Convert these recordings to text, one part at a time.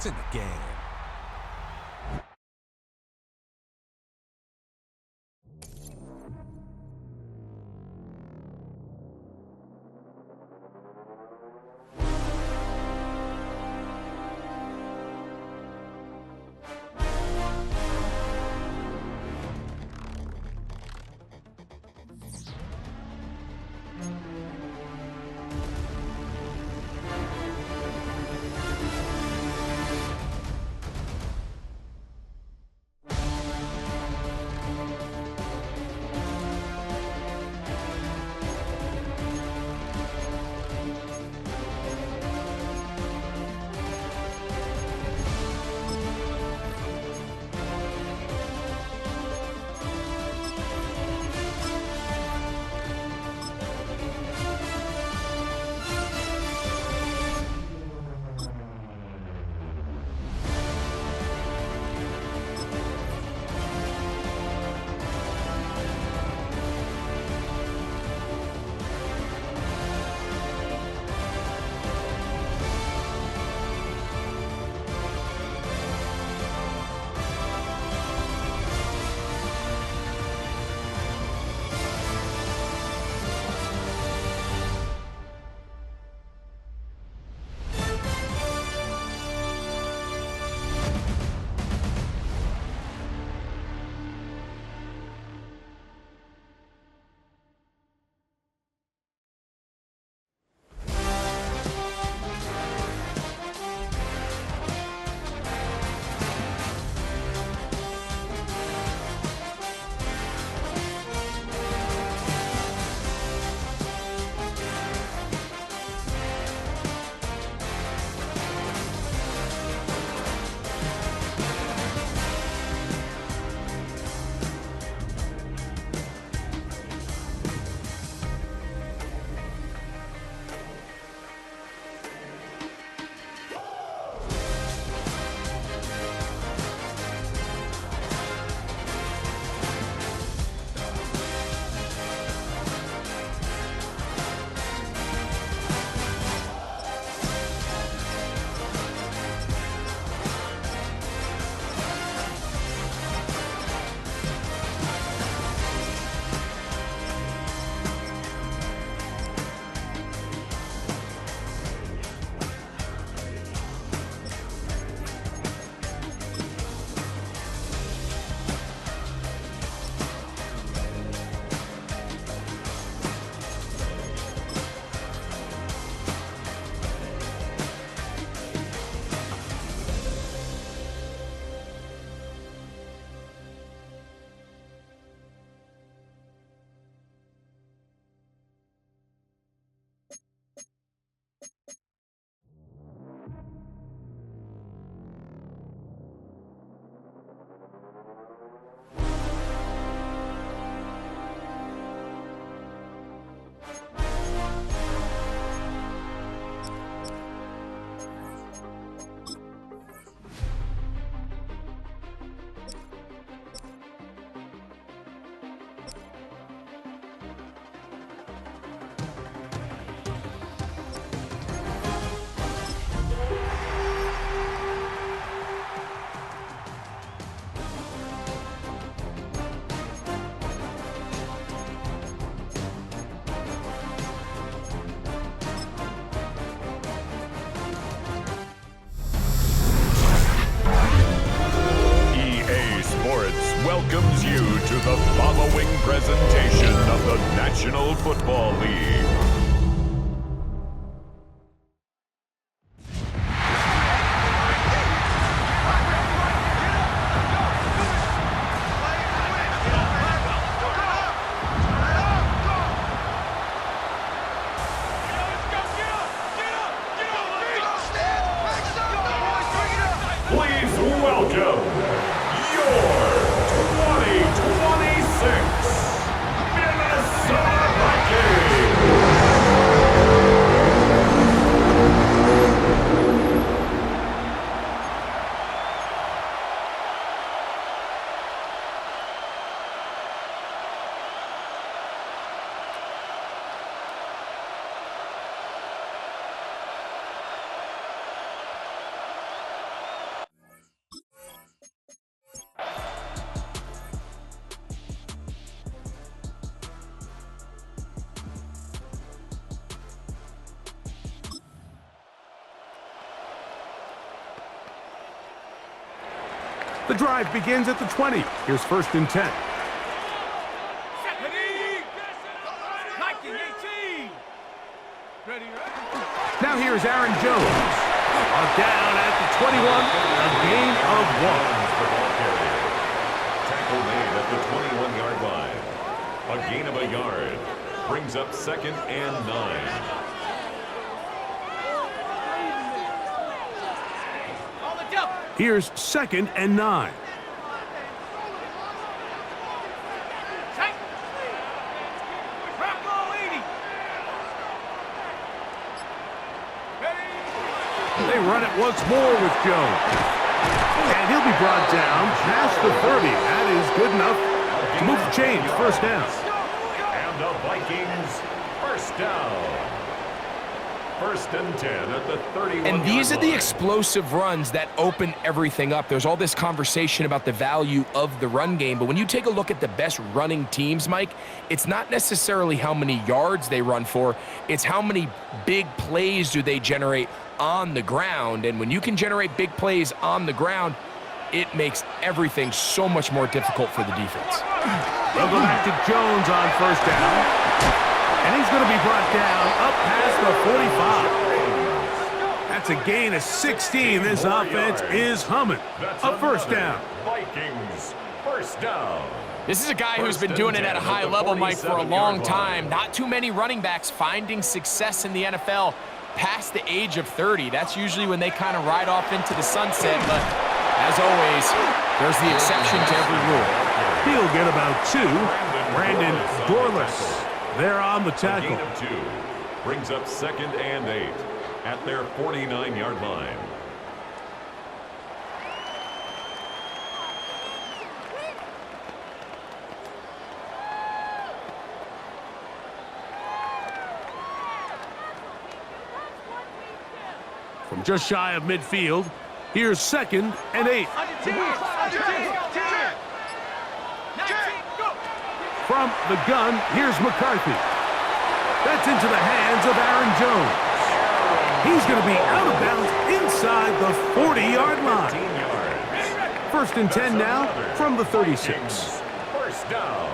It's in the game. welcomes you to the following presentation of the National Football League. Please welcome your 2026 Minnesota Vikings! The drive begins at the 20. Here's 1st and 10. Now here's Aaron Jones. Down at the 21, a gain of 1. Tackle made at the 21-yard line. A gain of a yard. Brings up 2nd and 9. Here's 2nd and 9. They run it once more with Jones. And he'll be brought down past the 30. That is good enough to move the chains. 1st down. And the Vikings, 1st down. 1st and 10 at the 31. And these are the explosive runs that open everything up. There's all this conversation about the value of the run game, but when you take a look at the best running teams, Mike, it's not necessarily how many yards they run for, it's how many big plays do they generate on the ground. And when you can generate big plays on the ground, it makes everything so much more difficult for the defense. They'll go back to Jones on 1st down. And he's going to be brought down up past the 45. That's a gain of 16. This offense is humming. A 1st down. Vikings, 1st down. This is a guy who's been doing it at a high level, Mike, for a long time. Not too many running backs finding success in the NFL past the age of 30. That's usually when they kind of ride off into the sunset, but as always, there's the exception to every rule. He'll get about 2. Brandon Dorless there on the tackle. A gain of 2 brings up 2nd and 8 at their 49-yard line. From just shy of midfield, here's 2nd and 8. From the gun, here's McCarthy. That's into the hands of Aaron Jones. He's going to be out of bounds inside the 40-yard line. 1st and 10 now from the 36. 1st down.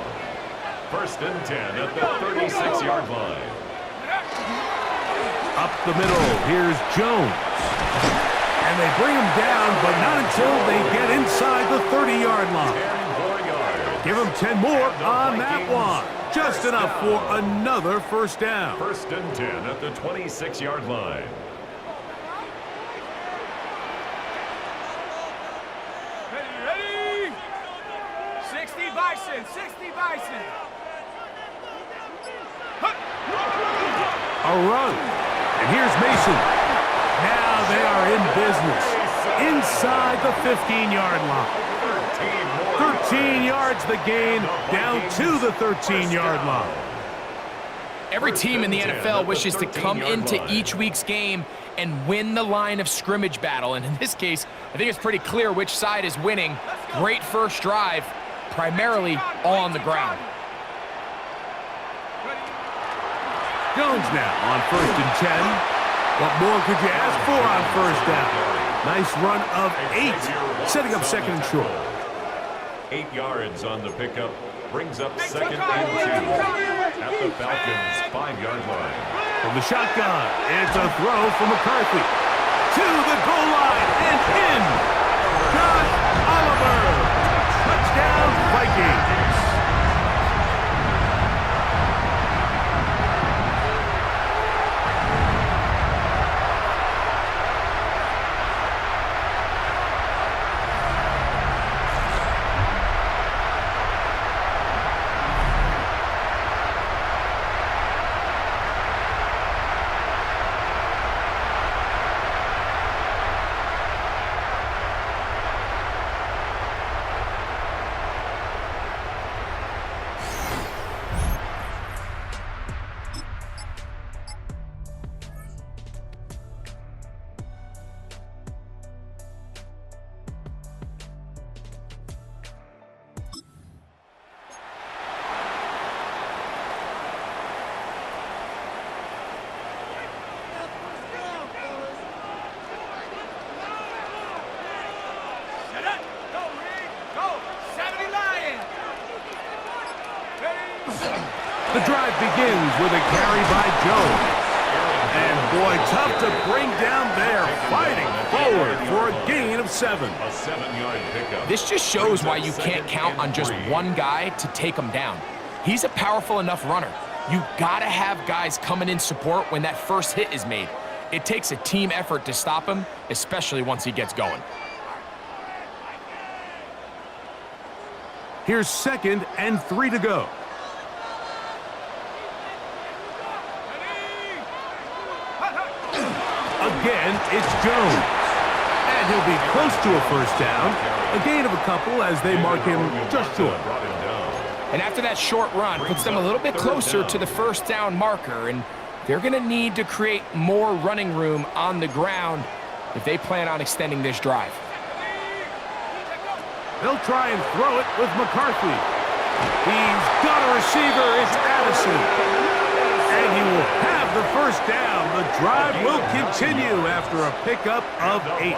1st and 10 at the 36-yard line. Up the middle, here's Jones. And they bring him down, but not until they get inside the 30-yard line. Give him 10 more on that one. Just enough for another 1st down. 1st and 10 at the 26-yard line. Ready? 60 Bison, 60 Bison. A run. And here's Mason. Now they are in business. Inside the 15-yard line. 13 yards the gain, down to the 13-yard line. Every team in the NFL wishes to come into each week's game and win the line of scrimmage battle. And in this case, I think it's pretty clear which side is winning. Great first drive, primarily all on the ground. Jones now on 1st and 10. What more could you ask for on 1st down? Nice run of 8, setting up 2nd and short. 8 yards on the pickup, brings up 2nd and 2 at the Falcons' 5-yard line. From the shotgun, it's a throw from McCarthy to the goal line and in. Josh Oliver, touchdown Vikings. with a carry by Jones. And boy, tough to bring down there, fighting forward for a gain of 7. A 7-yard pickup. This just shows why you can't count on just one guy to take him down. He's a powerful enough runner. You gotta have guys coming in support when that first hit is made. It takes a team effort to stop him, especially once he gets going. Here's 2nd and 3 to go. Again, it's Jones. And he'll be close to a first down. A gain of a couple as they mark him just short. And after that short run, puts them a little bit closer to the first down marker, and they're going to need to create more running room on the ground if they plan on extending this drive. They'll try and throw it with McCarthy. He's got a receiver. It's Addison. And he will have the first down. The drive will continue after a pickup of 8.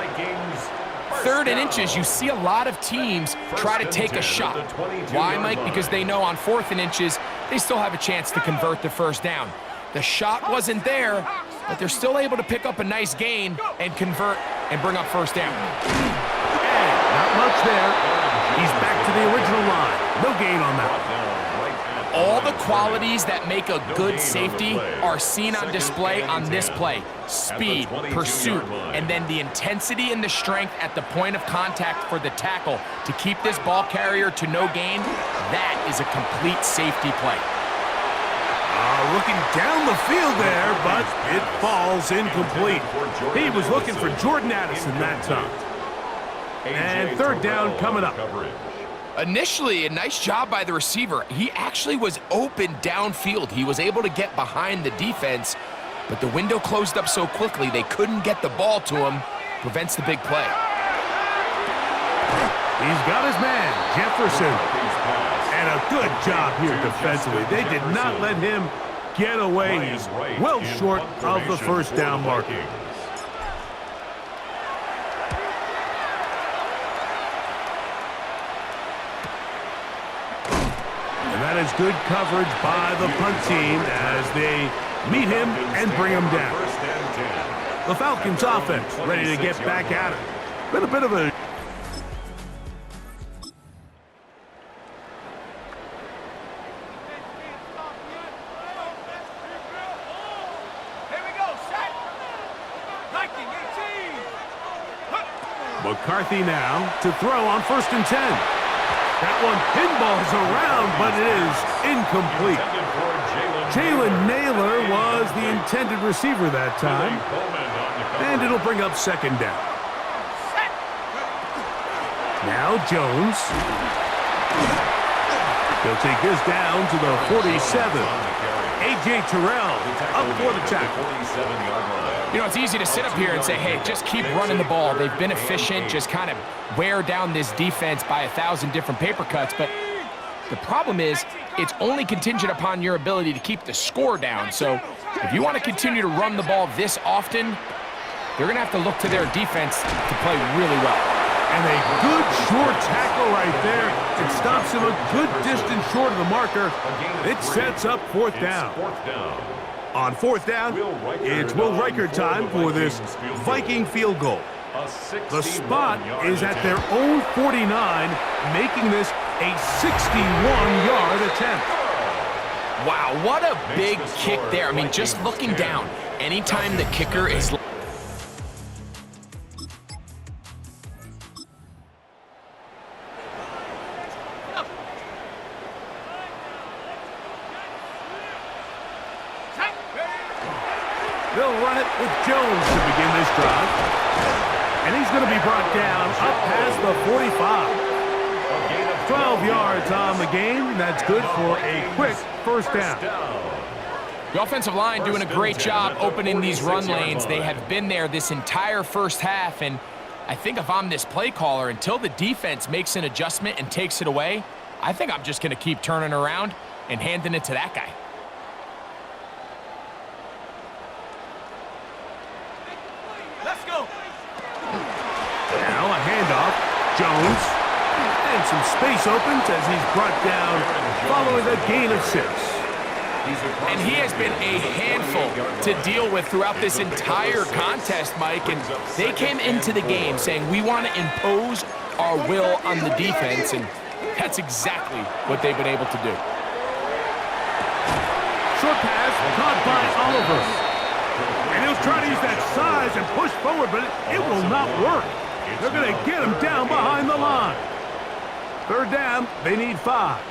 3rd and inches, you see a lot of teams try to take a shot. Why, Mike? Because they know on 4th and inches, they still have a chance to convert the first down. The shot wasn't there, but they're still able to pick up a nice gain and convert and bring up first down. And not much there. He's back to the original line. No gain on that. All the qualities that make a good safety are seen on display on this play. Speed, pursuit, and then the intensity and the strength at the point of contact for the tackle to keep this ball carrier to no gain. That is a complete safety play. Looking down the field there, but it falls incomplete. He was looking for Jordan Addison that time. And 3rd down coming up. Initially, a nice job by the receiver. He actually was open downfield. He was able to get behind the defense, but the window closed up so quickly they couldn't get the ball to him. Prevents the big play. He's got his man, Jefferson. And a good job here defensively. They did not let him get away. He's well short of the first down marker. That is good coverage by the punt team as they meet him and bring him down. The Falcons offense ready to get back at it. Been a bit of a... Here we go, set. Viking 18. McCarthy now to throw on 1st and 10. That one pinballs around, but it is incomplete. Jalen Naylor was the intended receiver that time. And it'll bring up 2nd down. Now Jones. He'll take this down to the 47. A.J. Terrell up for the tackle. You know, it's easy to sit up here and say, hey, just keep running the ball. They've been efficient, just kind of wear down this defense by 1,000 different paper cuts. But the problem is it's only contingent upon your ability to keep the score down. So if you want to continue to run the ball this often, they're going to have to look to their defense to play really well. And a good short tackle right there. It stops him a good distance short of the marker. It sets up 4th down. On 4th down, it's Will Riker time for this Viking field goal. The spot is at their own 49, making this a 61-yard attempt. Wow, what a big kick there. I mean, just looking down, anytime the kicker is... They'll run it with Jones to begin this drive. And he's going to be brought down up past the 45. 12 yards on the game. That's good for a quick first down. The offensive line doing a great job opening these run lanes. They have been there this entire first half, and I think if I'm this play caller, until the defense makes an adjustment and takes it away, I think I'm just going to keep turning around and handing it to that guy. Let's go. Now a handoff. Jones. And some space opens as he's brought down following a gain of 6. And he has been a handful to deal with throughout this entire contest, Mike. And they came into the game saying, we want to impose our will on the defense. And that's exactly what they've been able to do. Short pass caught by Oliver. And he'll try to use that size and push forward, but it will not work. They're going to get him down behind the line. Third down, they need 5.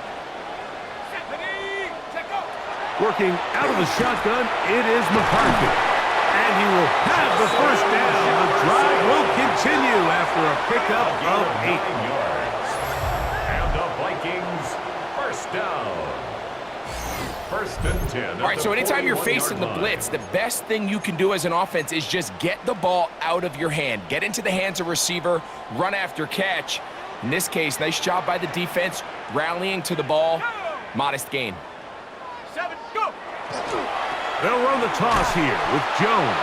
Working out of the shotgun, it is McCarthy. And he will have the first down. The drive will continue after a pickup of 8 yards. And the Vikings, first down. First and 10. All right, so anytime you're facing the blitz, the best thing you can do as an offense is just get the ball out of your hand. Get into the hands of receiver, run after catch. In this case, nice job by the defense, rallying to the ball. Modest gain. 7, go! They'll run the toss here with Jones.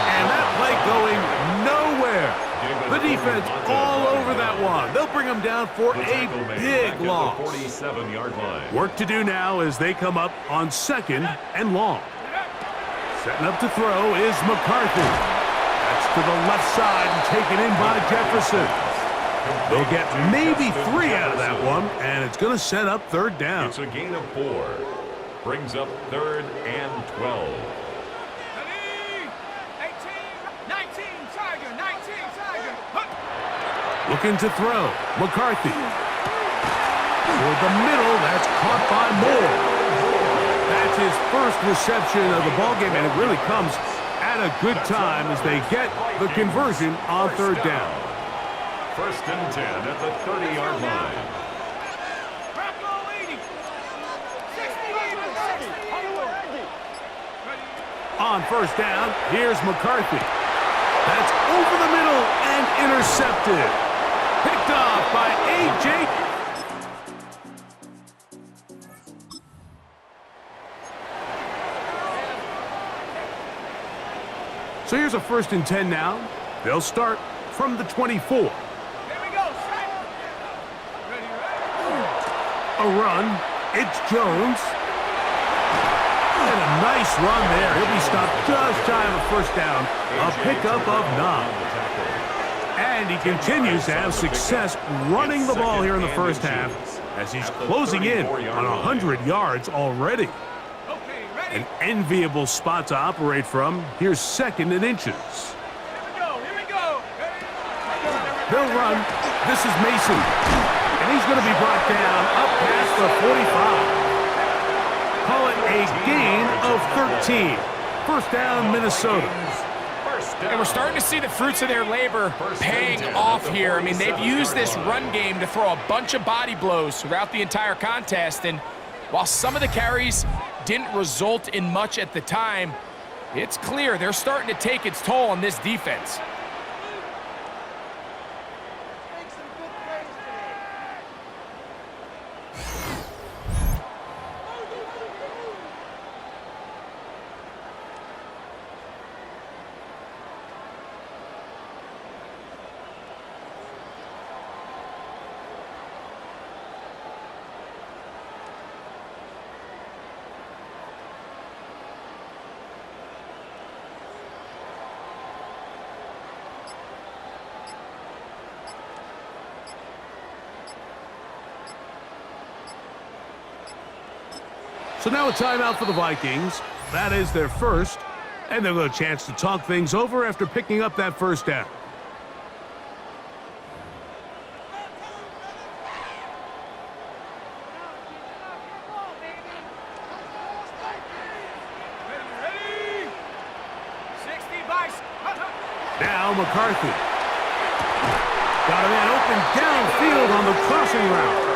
And that play going nowhere. The defense all over that one. They'll bring them down for a big loss. 47-yard line. Work to do now as they come up on 2nd and long. Setting up to throw is McCarthy. That's to the left side and taken in by Jefferson. They'll get maybe 3 out of that one, and it's going to set up 3rd down. It's a gain of 4. Brings up 3rd and 12. 19, Tiger, 19, Tiger. Looking to throw. McCarthy. Toward the middle, that's caught by Moore. That's his first reception of the ballgame, and it really comes at a good time as they get the conversion on 3rd down. First and 10 at the 30-yard line. On 1st down, here's McCarthy. That's over the middle and intercepted. Picked off by A.J. So here's a 1st and 10 now. They'll start from the 24. Here we go, set. Ready. A run. It's Jones. And a nice run there. He'll be stopped just shy of a 1st down. A pickup of 9. And he continues to have success running the ball here in the 1st half as he's closing in on 100 yards already. Okay, ready. An enviable spot to operate from. Here's 2nd and inches. Here we go. They'll run. This is Mason. And he's going to be brought down up past the 45. Call it a gain of 13. 1st down, Minnesota. And we're starting to see the fruits of their labor paying off here. I mean, they've used this run game to throw a bunch of body blows throughout the entire contest. And while some of the carries didn't result in much at the time, it's clear they're starting to take its toll on this defense. So now a timeout for the Vikings. That is their first, and they'll get a chance to talk things over after picking up that 1st down. Ready. 60 by. Now McCarthy. Got a man open downfield on the crossing route.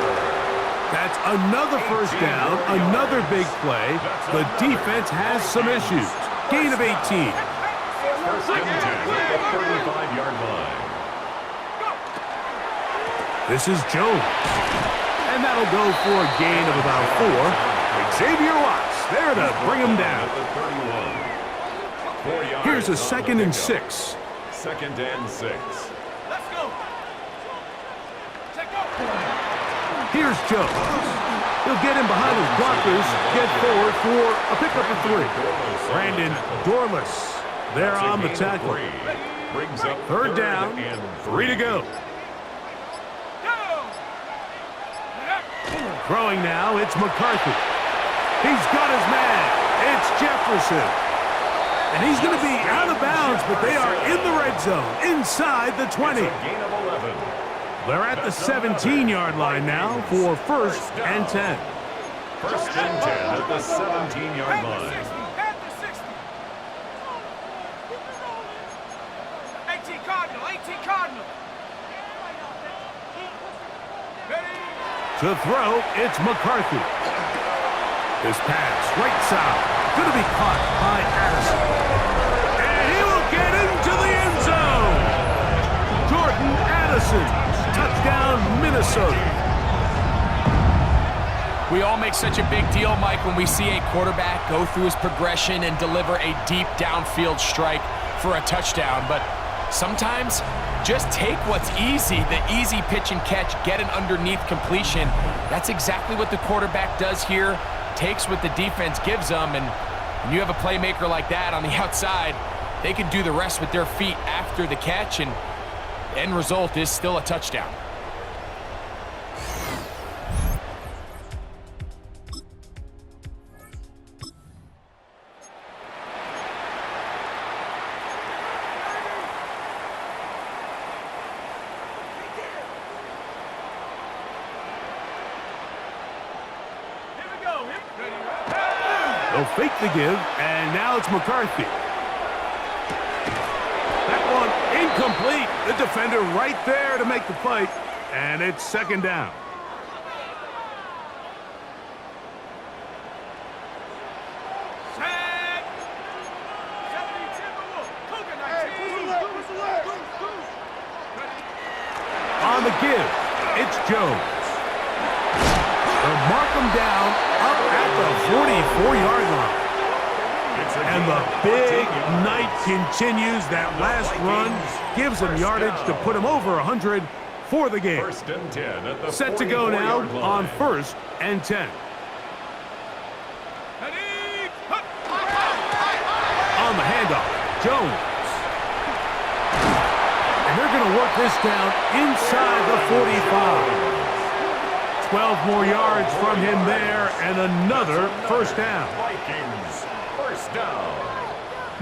That's another 1st down, another big play. The defense has some issues. Gain of 18. First and 10 at the 35-yard line. This is Jones. And that'll go for a gain of about 4. Xavier Watts there to bring him down. Here's a 2nd and 6. 2nd and 6. Let's go. Check go. Here's Jones. He'll get in behind his blockers, get forward for a pickup of 3. Brandon Dorless there on the tackle. Brings up Third down, and 3 to go. Throwing now, it's McCarthy. He's got his man. It's Jefferson. And he's going to be out of bounds, but they are in the red zone, inside the 20. Gain of 11. They're at the 17-yard line now for 1st and 10. 1st and 10 at the 17-yard line. 18 Cardinal, 18 Cardinal. To throw, it's McCarthy. His pass, right side, going to be caught by Addison. And he will get into the end zone. Jordan Addison, touchdown Minnesota. We all make such a big deal, Mike, when we see a quarterback go through his progression and deliver a deep downfield strike for a touchdown. But sometimes, just take what's easy, the easy pitch and catch, get an underneath completion. That's exactly what the quarterback does here. Takes what the defense gives them, and when you have a playmaker like that on the outside, they can do the rest with their feet after the catch, and the end result is still a touchdown. They'll fake the give, and now it's McCarthy. That one incomplete. The defender right there to make the play, and it's 2nd down. On the give, it's Jones. They'll mark him down up at the 44-yard line. And the big night continues. That last run gives him yardage to put him over 100 for the game. 1st and 10 at the Set to go now on 1st and 10. On the handoff, Jones. And they're going to work this down inside the 45. 12 more yards from him there, and another 1st down. Vikings, 1st down.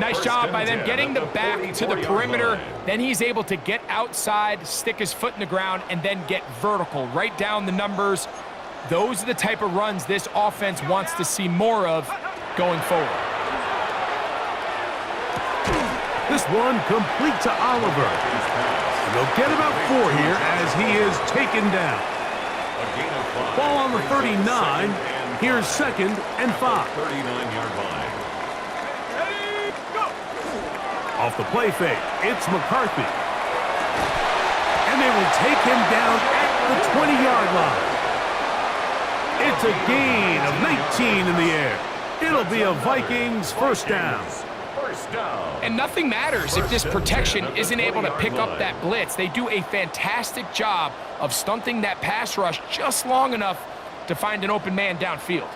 Nice job by them getting the back to the perimeter. Then he's able to get outside, stick his foot in the ground, and then get vertical. Right down the numbers. Those are the type of runs this offense wants to see more of going forward. This one complete to Oliver. And they'll get about 4 here as he is taken down. Ball on the 39. Here's 2nd and 5. 39-yard line. Off the play fake, it's McCarthy. And they will take him down at the 20-yard line. It's a gain of 19 in the air. It'll be a Vikings 1st down. And nothing matters if this protection isn't able to pick up that blitz. They do a fantastic job of stunting that pass rush just long enough to find an open man downfield.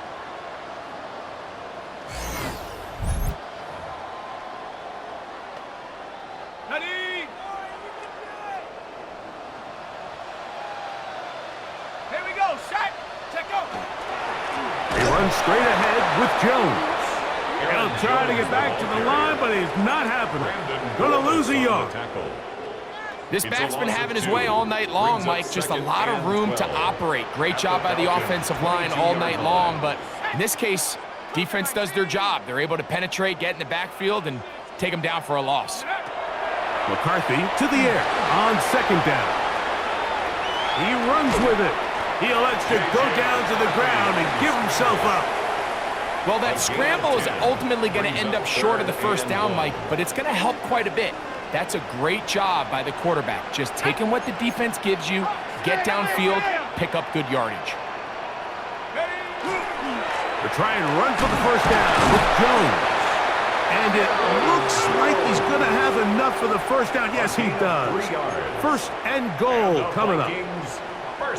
Here we go, set, check go. He runs straight ahead with Jones. He'll try to get back to the line, but it's not happening. Gonna lose a yard. This back's been having his way all night long, Mike. Just a lot of room to operate. Great job by the offensive line all night long, but in this case, defense does their job. They're able to penetrate, get in the backfield, and take him down for a loss. McCarthy to the air on 2nd down. He runs with it. He elects to go down to the ground and give himself up. Well, that scramble is ultimately going to end up short of the 1st down, Mike, but it's going to help quite a bit. That's a great job by the quarterback. Just taking what the defense gives you, get downfield, pick up good yardage. They're trying to run for the 1st down with Jones. And it looks like he's going to have enough for the 1st down. Yes, he does. 1st and goal coming up.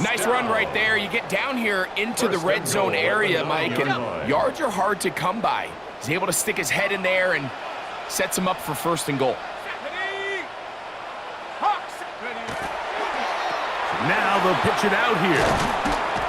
Nice run right there. You get down here into the red zone area, Mike, and yards are hard to come by. He's able to stick his head in there and sets him up for 1st and goal. Now they'll pitch it out here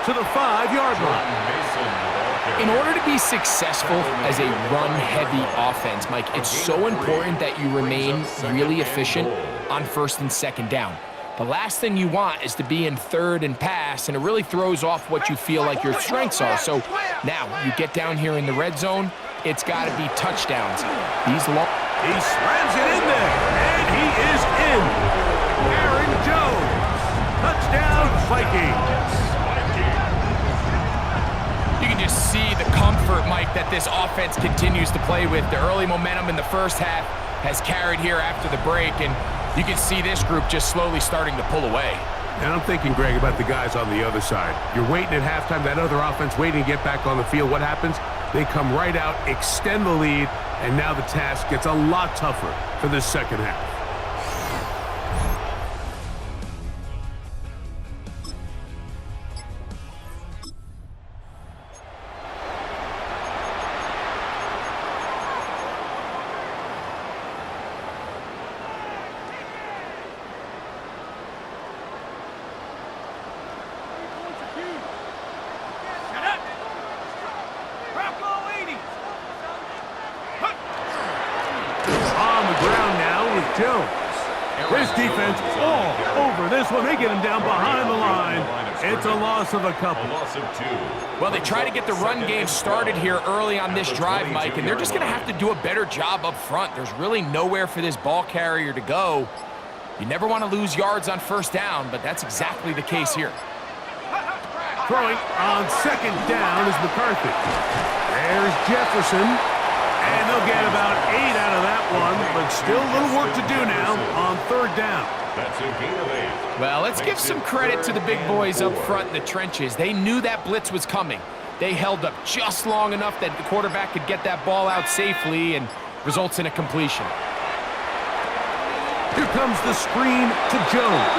to the 5-yard line. In order to be successful as a run-heavy offense, Mike, it's so important that you remain really efficient on 1st and 2nd down. The last thing you want is to be in 3rd and pass, and it really throws off what you feel like your strengths are. So now you get down here in the red zone, it's got to be touchdowns. He slams it in there, and he is in. Aaron Jones, touchdown Vikings. You can just see the comfort, Mike, that this offense continues to play with. The early momentum in the first half has carried here after the break, and you can see this group just slowly starting to pull away. And I'm thinking, Greg, about the guys on the other side. You're waiting at halftime, that other offense waiting to get back on the field. What happens? They come right out, extend the lead, and now the task gets a lot tougher for this second half. Jones. This defense all over this one. They get him down behind the line. It's a loss of a couple. Well, they try to get the run game started here early on this drive, Mike, and they're just going to have to do a better job up front. There's really nowhere for this ball carrier to go. You never want to lose yards on 1st down, but that's exactly the case here. Throwing on 2nd down is McCarthy. There's Jefferson. And they'll get about 8 out of that one, but still a little work to do now on 3rd down. That's a gain of 8. Well, let's give some credit to the big boys up front in the trenches. They knew that blitz was coming. They held up just long enough that the quarterback could get that ball out safely and results in a completion. Here comes the screen to Jones.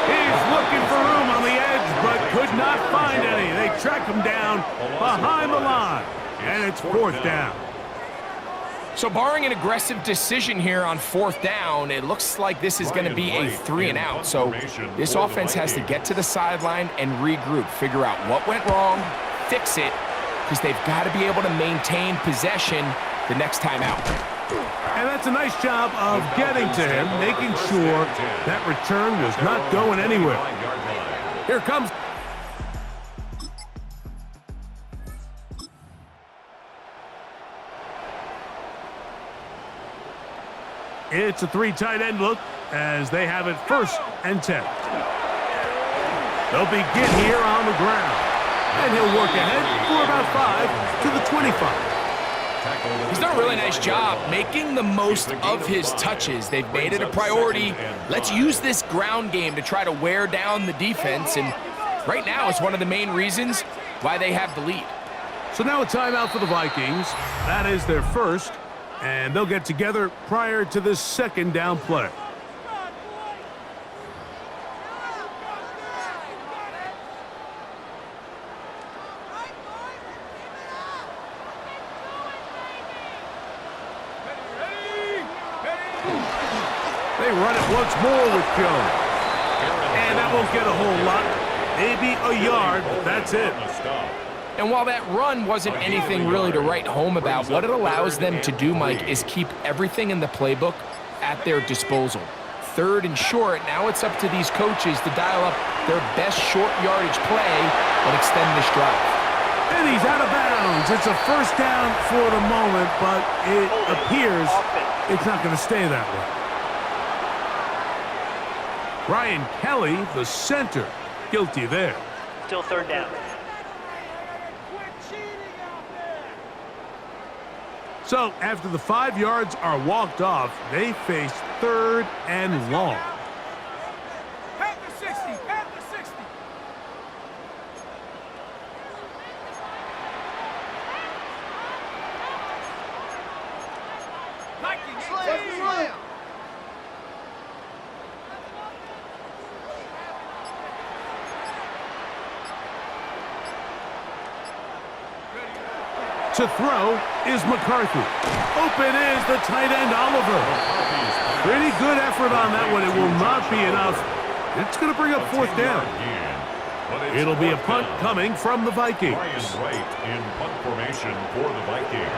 He's looking for room on the edge, but could not find any. They track him down behind the line, and it's 4th down. So barring an aggressive decision here on 4th down, it looks like this is going to be a 3-and-out. So this offense has to get to the sideline and regroup, figure out what went wrong, fix it, because they've got to be able to maintain possession the next time out. And that's a nice job of getting to him, making sure that return was not going anywhere. Here comes. It's a 3 tight end look as they have it 1st and 10. They'll begin here on the ground. And he'll work ahead for about 5 to the 25. He's done a really nice job making the most of his touches. They've made it a priority. Let's use this ground game to try to wear down the defense. And right now it's one of the main reasons why they have the lead. So now a timeout for the Vikings. That is their 1st. And they'll get together prior to this 2nd down play. They run it once more with Jones. And that won't get a whole lot. Maybe a yard, but that's it. And while that run wasn't anything really to write home about, what it allows them to do, Mike, is keep everything in the playbook at their disposal. 3rd and short, now it's up to these coaches to dial up their best short yardage play and extend this drive. And he's out of bounds. It's a 1st down for the moment, but it appears it's not going to stay that way. Ryan Kelly, the center, guilty there. Still 3rd down. So after the 5 yards are walked off, they face 3rd and long. Pat the 60, pat the 60. Vikings, To throw is McCarthy. Open is the tight end, Oliver. Pretty good effort on that one. It will not be enough. It's going to bring up fourth down. It'll be a punt coming from the Vikings. Ryan Wright in punt formation for the Vikings.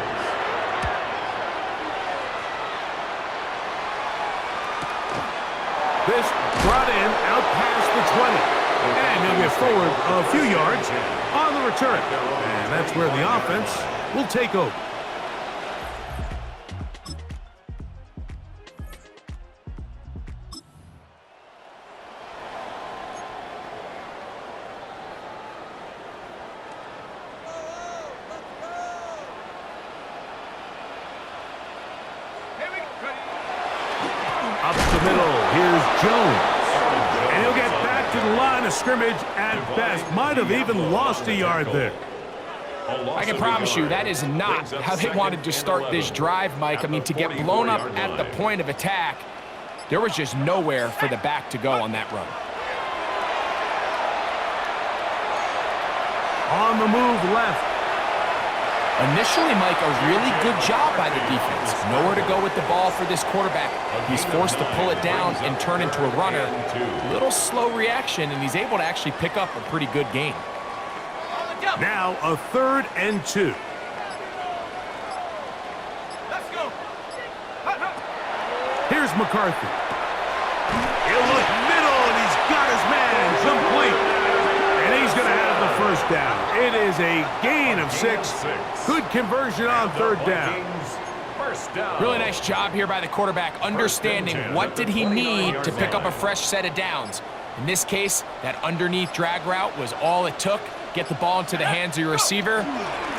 This brought in out past the 20. And he'll get forward a few yards on the return. And that's where the offense will take over. Up the middle, here's Jones. And he'll get back to the line of scrimmage at best. Might have even lost a yard there. I can promise you that is not how they wanted to start this drive, Mike. I mean, to get blown up at the point of attack, there was just nowhere for the back to go on that run. On the move left. Initially, Mike, a really good job by the defense. Nowhere to go with the ball for this quarterback. He's forced to pull it down and turn into a runner. A little slow reaction, and he's able to actually pick up a pretty good gain. Now a 3rd and 2. Let's go. Here's McCarthy. He'll look middle, and he's got his man complete. And he's going to have the first down. It is a gain of 6. Good conversion on 3rd down. Really nice job here by the quarterback, understanding what did he need to pick up a fresh set of downs. In this case, that underneath drag route was all it took. Get the ball into the hands of your receiver,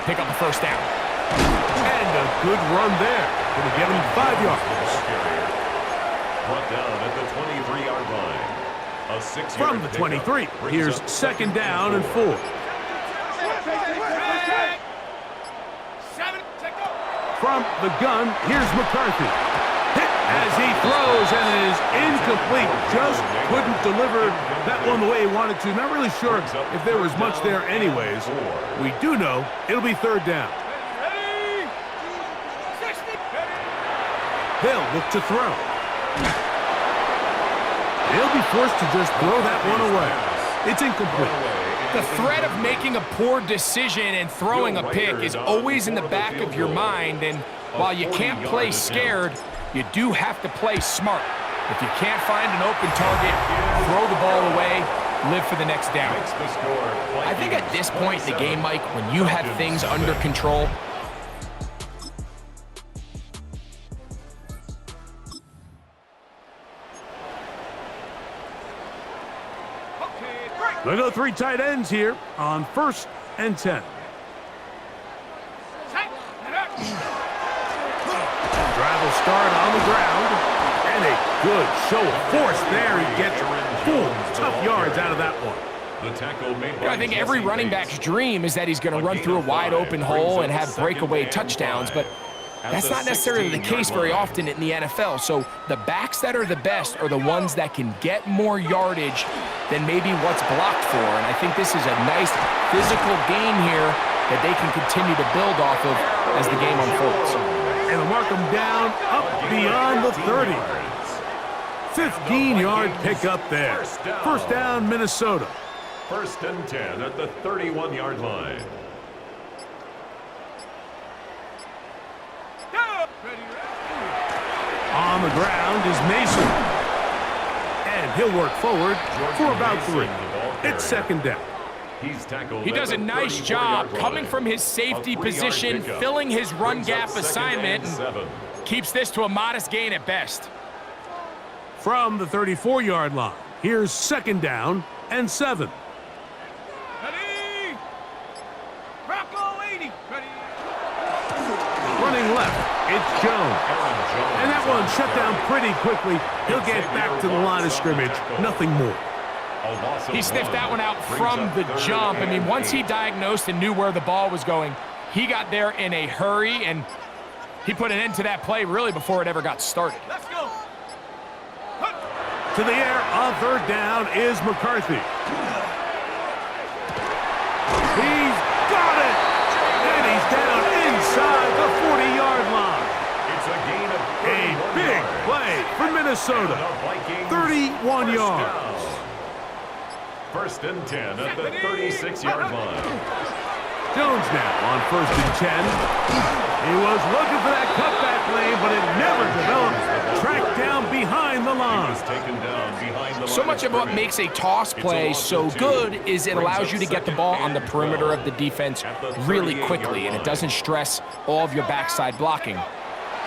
pick up a first down. And a good run there. Going to give him 5 yards. Brought down at the 23-yard line. A 6-yard From the 23, here's 2nd down and 4. From the gun, here's McCarthy. Hit as he throws, and it is incomplete. Just couldn't deliver that one the way he wanted to. Not really sure if there was much there anyways. We do know it'll be 3rd down. They'll look to throw. He'll be forced to just throw that one away. It's incomplete. The threat of making a poor decision and throwing a pick is always in the back of your mind, and while you can't play scared, you do have to play smart. If you can't find an open target, throw the ball away, live for the next down. I think at this point in the game, Mike, when you have things under control, They'll go 3 tight ends here on 1st and 10. Drive will start on the ground. And a good show of force there. He gets 4 tough yards out of that one. The tackle made by I think every running back's dream is that he's going to run through a wide open hole and have breakaway touchdowns, but that's not necessarily the case very often in the NFL. So the backs that are the best are the ones that can get more yardage than maybe what's blocked for. And I think this is a nice physical gain here that they can continue to build off of as the game unfolds. And they'll mark him down up beyond the 30. 15-yard pickup there. First down, Minnesota. 1st and 10 at the 31-yard line. On the ground is Mason. And he'll work forward for about 3. It's 2nd down. He does a nice job coming from his safety position, filling his run gap assignment, and keeps this to a modest gain at best. From the 34-yard line, here's 2nd down and 7. Running left, it's Jones. And that one shut down pretty quickly. He'll get back to the line of scrimmage. Nothing more. He sniffed that one out from the jump. I mean, once he diagnosed and knew where the ball was going, he got there in a hurry, and he put an end to that play really before it ever got started. Let's go. To the air on 3rd down is McCarthy. He's got it! And he's down inside the 40-yard line. It's a gain of A 31 big yards. play for Minnesota. And the Vikings 31 first yards. down. First and 10 at the 36-yard line. Jones now on 1st and 10. He was looking for that cutback lane, but it never developed. Tracked down behind the He line. was taken down behind the So line much of what scrimmage. makes a toss play so good is it allows you to get the ball on the perimeter of the defense really quickly, and it doesn't stress all of your backside blocking.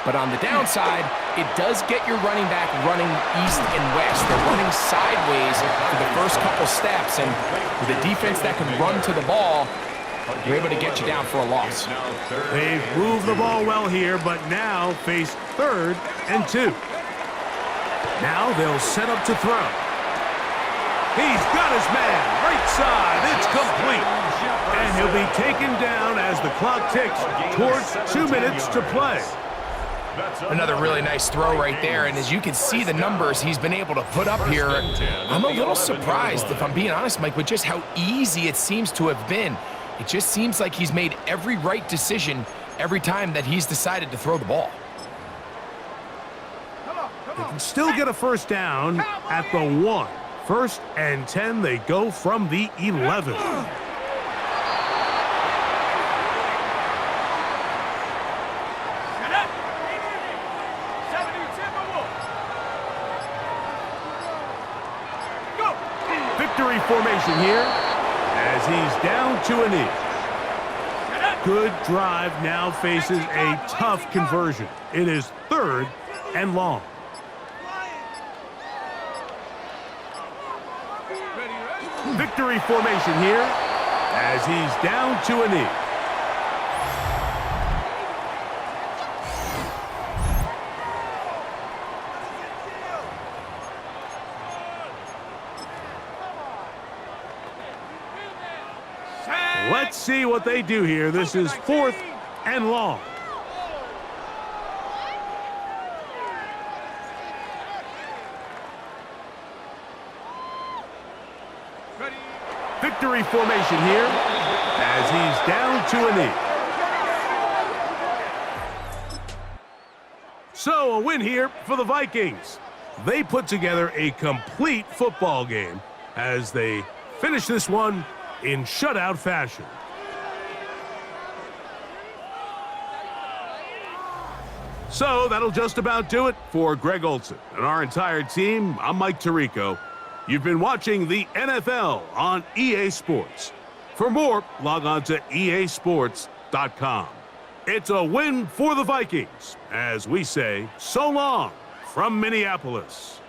But on the downside, it does get your running back running east and west. They're running sideways for the first couple steps, and with a defense that can run to the ball, you're able to get you down for a loss. They've moved the ball well here, but now face 3rd and 2. Now they'll set up to throw. He's got his man, right side, it's complete. And he'll be taken down as the clock ticks towards 2 minutes to play. Another really nice throw right there, and as you can see the numbers he's been able to put up here, I'm a little surprised, if I'm being honest, Mike, with just how easy it seems to have been. It just seems like he's made every right decision every time that he's decided to throw the ball. They can still get a first down at the 1. 1st and 10, they go from the 11. Victory formation here as he's down to a knee. Good drive now faces a tough conversion. It is 3rd and long. Victory formation here as he's down to a knee. Let's see what they do here. This is 4th and long. Victory formation here as he's down to a knee. So a win here for the Vikings. They put together a complete football game as they finish this one in shutout fashion. So that'll just about do it for Greg Olson and our entire team. I'm Mike Tirico. You've been watching the NFL on EA Sports. For more, log on to easports.com. It's a win for the Vikings, as we say so long from Minneapolis.